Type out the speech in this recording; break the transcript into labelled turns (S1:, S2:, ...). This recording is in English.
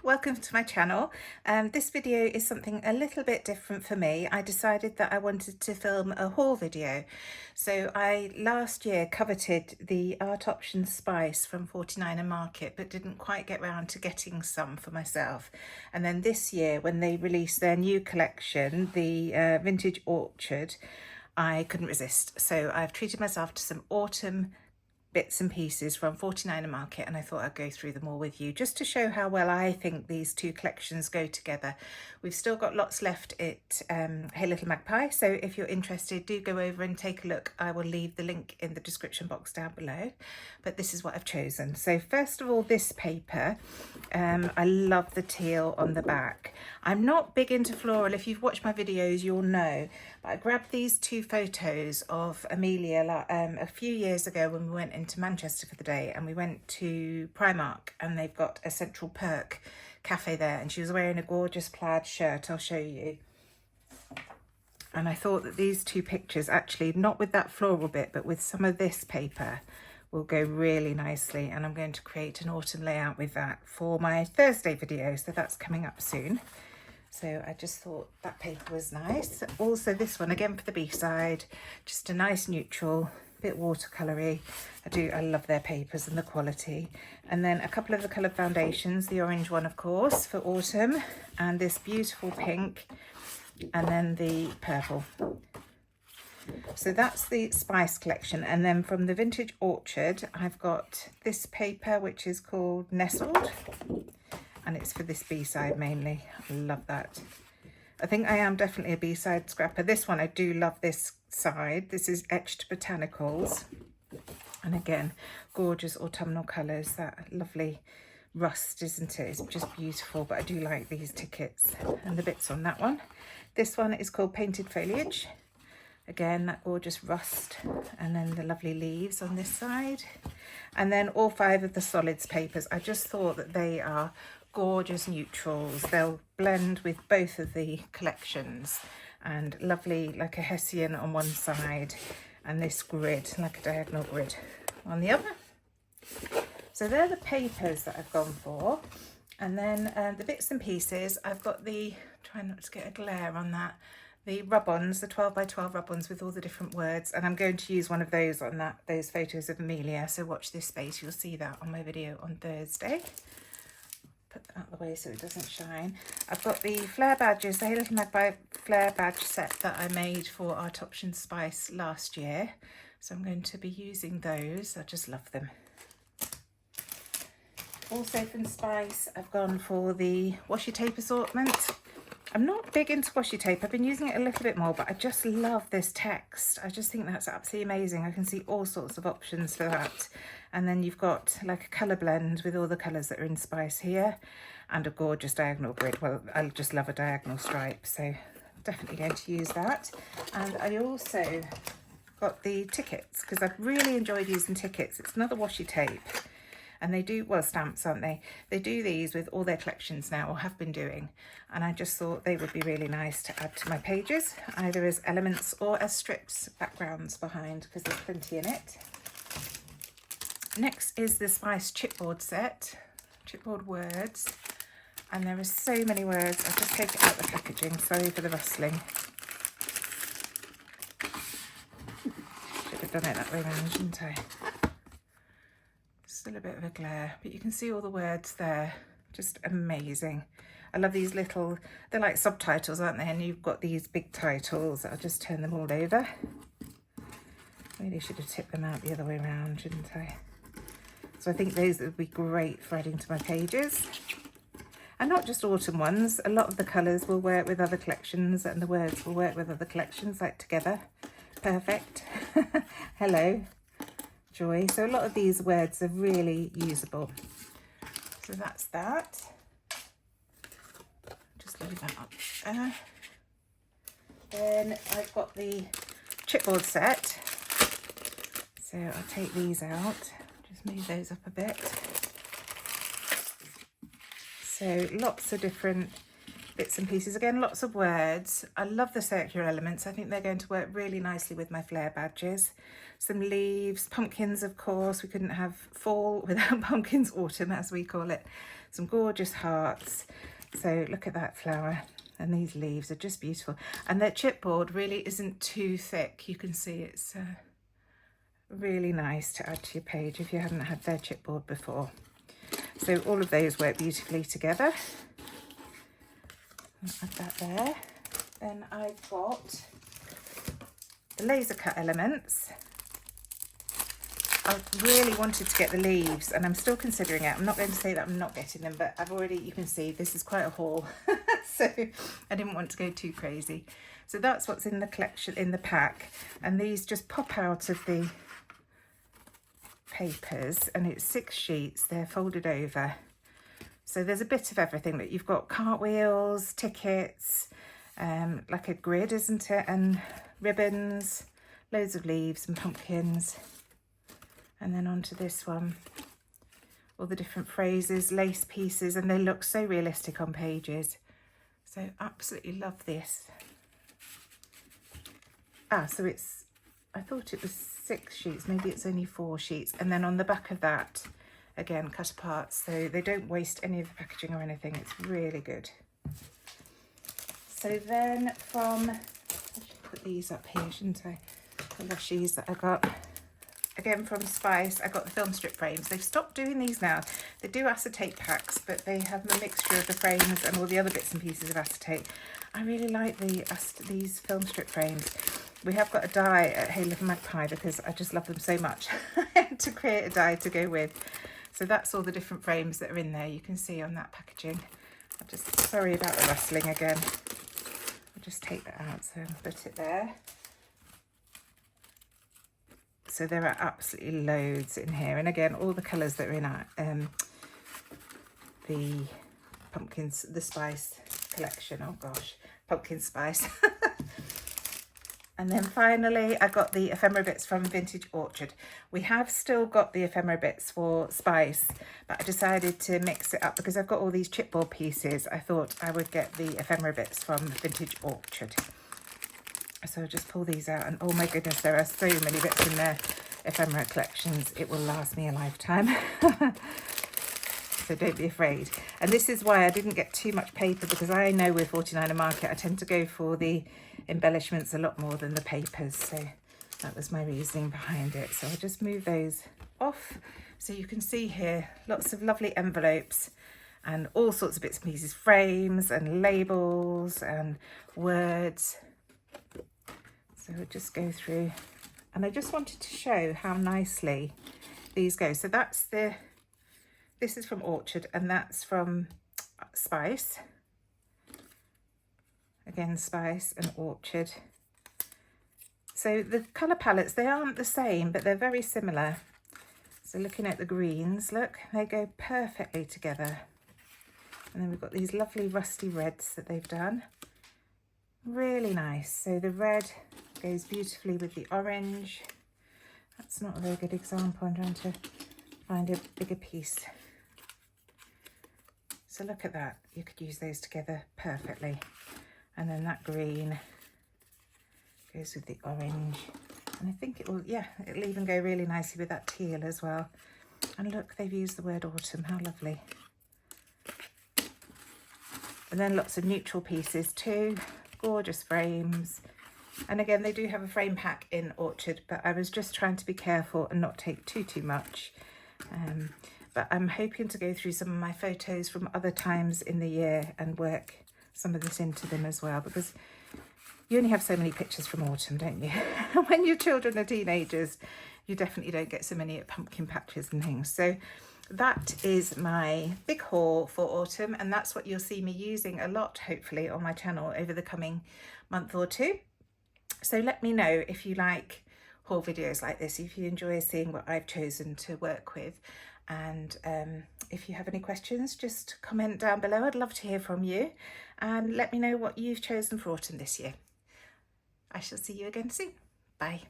S1: welcome to my channel. This video is something a little bit different for me. I decided that I wanted to film a haul video. So I last year coveted the Artoptions Spice from 49 and Market, but didn't quite get round to getting some for myself. And then this year when they released their new collection, the Vintage Orchard, I couldn't resist. So I've treated myself to some autumn bits and pieces from 49 and Market, and I thought I'd go through them all with you just to show how well I think these two collections go together. We've still got lots left at Hey Little Magpie, so if you're interested, do go over and take a look. I will leave the link in the description box down below, but this is what I've chosen. So first of all, this paper, I love the teal on the back. I'm not big into floral. If you've watched my videos, you'll know, but I grabbed these two photos of Amelia a few years ago when we went into Manchester for the day, and we went to Primark, and they've got a Central Perk cafe there, and she was wearing a gorgeous plaid shirt. I'll show you. And I thought that these two pictures, actually not with that floral bit, but with some of this paper, will go really nicely, and I'm going to create an autumn layout with that for my Thursday video, so that's coming up soon. So I just thought that paper was nice. Also this one, again for the B-side, just a nice neutral, bit watercolory. I love their papers and the quality. And then a couple of the coloured foundations, the orange one of course for autumn, and this beautiful pink, and then the purple. So that's the Spice collection. And then from the Vintage Orchard, I've got this paper which is called Nestled, and it's for this B-side mainly. I love that. I think I am definitely a B-side scrapper. This one, I do love this side. This is Etched Botanicals. And again, gorgeous autumnal colours. That lovely rust, isn't it? It's just beautiful, but I do like these tickets and the bits on that one. This one is called Painted Foliage. Again, that gorgeous rust, and then the lovely leaves on this side. And then all five of the solids papers. I just thought that they are gorgeous neutrals. They'll blend with both of the collections, and lovely, like a Hessian on one side, and this grid, like a diagonal grid on the other. So they're the papers that I've gone for. And then the bits and pieces, I've got the, try not to get a glare on that, the rub-ons, the 12 by 12 rub-ons with all the different words, and I'm going to use one of those on those photos of Amelia, so watch this space, you'll see that on my video on Thursday. Put that out of the way so it doesn't shine. I've got the flare badges, the Hey Little Magpie flare badge set that I made for Artoptions Spice last year, so I'm going to be using those. I just love them. Also from Spice, I've gone for the washi tape assortment. I'm not big into washi tape. I've been using it a little bit more, but I just love this text. I just think that's absolutely amazing. I can see all sorts of options for that. And then you've got like a colour blend with all the colours that are in Spice here, and a gorgeous diagonal grid. Well, I just love a diagonal stripe, so definitely going to use that. And I also got the tickets, because I've really enjoyed using tickets. It's another washi tape. And they do, well, stamps, aren't they? They do these with all their collections now, or have been doing. And I just thought they would be really nice to add to my pages, either as elements or as strips, backgrounds behind, because there's plenty in it. Next is the Spice Chipboard set, Chipboard words. And there are so many words. I'll just take it out the packaging. Sorry for the rustling. Should have done it that way around, shouldn't I? Still a bit of a glare, but you can see all the words there. Just amazing. I love these little, they're like subtitles, aren't they? And you've got these big titles. I'll just turn them all over. Really should have tipped them out the other way around, shouldn't I? So I think those would be great for adding to my pages. And not just autumn ones. A lot of the colours will work with other collections, and the words will work with other collections, like together. Perfect. Hello. Joy. So a lot of these words are really usable. So that's that. Just leave that up there. Then I've got the chipboard set. So I'll take these out. Just move those up a bit. So lots of different bits and pieces. Again, lots of words. I love the circular elements. I think they're going to work really nicely with my flare badges. some leaves, pumpkins of course, we couldn't have fall without pumpkins, autumn as we call it, some gorgeous hearts. So look at that flower, and these leaves are just beautiful, and their chipboard really isn't too thick. You can see it's really nice to add to your page if you haven't had their chipboard before. So all of those work beautifully together. I'll add that there. Then I've got the laser cut elements. I really wanted to get the leaves, and I'm still considering it. I'm not going to say that I'm not getting them, but I've already, you can see this is quite a haul. So I didn't want to go too crazy. So that's what's in the collection, in the pack. And these just pop out of the papers, and it's 6 sheets. They're folded over. So there's a bit of everything. That you've got cartwheels, tickets, like a grid, isn't it? And ribbons, loads of leaves and pumpkins. And then onto this one, all the different phrases, lace pieces, and they look so realistic on pages. So absolutely love this. So it's, I thought it was 6 sheets, maybe it's only 4 sheets. And then on the back of that, again, cut apart, so they don't waste any of the packaging or anything. It's really good. So then from, I should put these up here, shouldn't I? The washies that I got. Again from Spice, I got the film strip frames. They've stopped doing these now. They do acetate packs, but they have a mixture of the frames and all the other bits and pieces of acetate. I really like these film strip frames. We have got a die at Hey Little Magpie because I just love them so much. I had to create a die to go with. So that's all the different frames that are in there. You can see on that packaging. I'm just sorry about the rustling again. I'll just take that out, so I'll put it there. So there are absolutely loads in here, and again all the colours that are in our, the pumpkins, the spice collection. Oh gosh, pumpkin spice. And then finally I got the ephemera bits from Vintage Orchard. We have still got the ephemera bits for Spice, but I decided to mix it up because I've got all these chipboard pieces. I thought I would get the ephemera bits from Vintage Orchard. So I'll just pull these out, and oh my goodness, there are so many bits in their ephemera collections. It will last me a lifetime. So don't be afraid. And this is why I didn't get too much paper, because I know with 49er Market I tend to go for the embellishments a lot more than the papers. So that was my reasoning behind it. So I'll just move those off. So you can see here lots of lovely envelopes and all sorts of bits and pieces, frames and labels and words. So we'll just go through, and I just wanted to show how nicely these go. So that's this is from Orchard, and that's from Spice. Again, Spice and Orchard. So the colour palettes, they aren't the same, but they're very similar. So looking at the greens, look, they go perfectly together. And then we've got these lovely rusty reds that they've done. Really nice. So the red goes beautifully with the orange. That's not a very good example. I'm trying to find a bigger piece. So look at that. You could use those together perfectly. And then that green goes with the orange. And I think it will, yeah, it'll even go really nicely with that teal as well. And look, they've used the word autumn. How lovely. And then lots of neutral pieces too. Gorgeous frames. And again, they do have a frame pack in Orchard, but I was just trying to be careful and not take too much. But I'm hoping to go through some of my photos from other times in the year and work some of this into them as well, because you only have so many pictures from autumn, don't you? When your children are teenagers, you definitely don't get so many pumpkin patches and things. So that is my big haul for autumn, and that's what you'll see me using a lot, hopefully, on my channel over the coming month or two. So let me know if you like haul videos like this, if you enjoy seeing what I've chosen to work with. And if you have any questions, just comment down below. I'd love to hear from you, and let me know what you've chosen for autumn this year. I shall see you again soon. Bye.